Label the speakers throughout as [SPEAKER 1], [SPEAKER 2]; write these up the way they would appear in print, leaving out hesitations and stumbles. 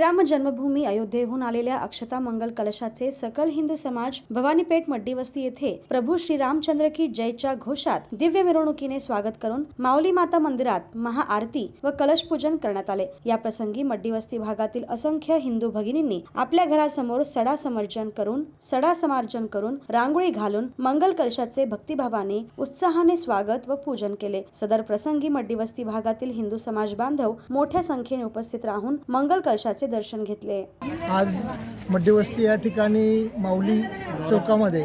[SPEAKER 1] श्रीराम जन्मभूमी अयोध्येहून आलेल्या अक्षता मंगल कलशाचे सकल हिंदू समाज भवानीपेठ मड्डीवस्ती येथे प्रभू श्रीरामचंद्र की जयच्या घोषात दिव्य मिरवणुकीने स्वागत करून माऊली माता मंदिरात महाआरती व कलश पूजन करण्यात आले। या प्रसंगी मड्डीवस्ती भागातील असंख्य हिंदू भगिनींनी आपल्या घरासमोर सडा समार्जन करून रांगोळी घालून मंगल कलशाचे भक्तिभावाने उत्साहाने स्वागत व पूजन केले। सदर प्रसंगी मड्डीवस्ती भागातील हिंदू समाज बांधव मोठ्या संख्येने उपस्थित राहून मंगल कलशाचे दर्शन घेतले।
[SPEAKER 2] आज मड्डीवस्ती या ठिकाणी माऊली चौकामध्ये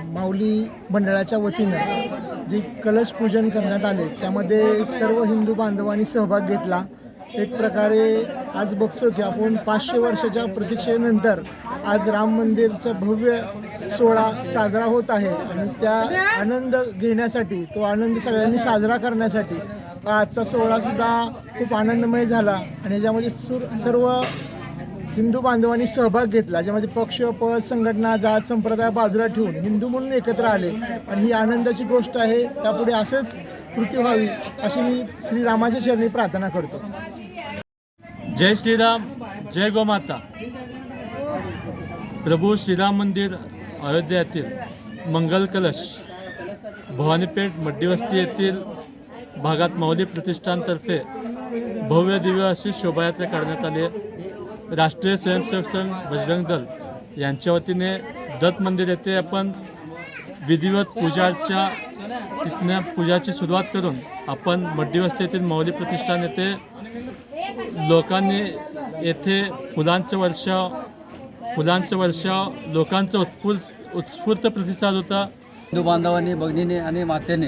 [SPEAKER 2] माऊली मंडळाच्या वतीने जे कलश पूजन करण्यात आले त्यामध्ये सर्व हिंदू बांधवांनी सहभाग घेतला। एक प्रकारे आज बघतो की आपण 500 वर्षाच्या प्रतीक्षेनंतर आज राम मंदिरचा भव्य सोहळा साजरा होत आहे आणि त्या आनंद घेण्यासाठी तो आनंद सगळ्यांनी साजरा करण्यासाठी आजचा सोहळा सुद्धा खूप आनंदमय झाला आणि याच्यामध्ये सर्व हिंदू बांधवांनी सहभाग घेतला, ज्यामध्ये पक्ष पद संघटना जात संप्रदाय बाजूला ठेवून हिंदू म्हणून एकत्र आले आणि ही आनंदाची गोष्ट आहे। त्यापुढे असंच कृती व्हावी अशी मी श्रीरामाच्या चरणी प्रार्थना करतो।
[SPEAKER 3] जय श्रीराम, जय गोमाता। प्रभू श्रीराम मंदिर अयोध्या येथील मंगल कलश भवानीपेठ मड्डीवस्ती येथील भागात माऊली प्रतिष्ठानतर्फे भव्य दिव्य अशी शोभायात्रा काढण्यात आली। राष्ट्रीय स्वयंसेवक संघ बजरंग दल यांच्या वतीने दत्त मंदिर येथे आपण विधिवत पूजाची सुरुवात करून आपण मड्डीवस्ती येथील माऊली प्रतिष्ठान येथे लोकांनी येथे फुलांचं वर्षाव लोकांचा उत्स्फूर्त प्रतिसाद होता।
[SPEAKER 4] हिंदू बांधवांनी भगिनीने आणि मातेने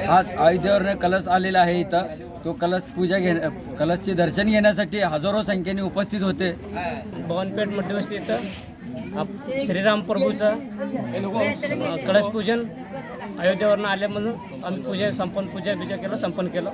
[SPEAKER 4] आज अयोध्येवर कलश आलेला आहे। इथं तो कलशचे दर्शन घेण्यासाठी हजारो संख्येने उपस्थित होते।
[SPEAKER 5] भवानीपेठ मड्डीवस्ती इथं श्रीराम प्रभूचं कलश पूजन अयोध्येवरून आले म्हणून आम्ही पूजा संपन्न केलं।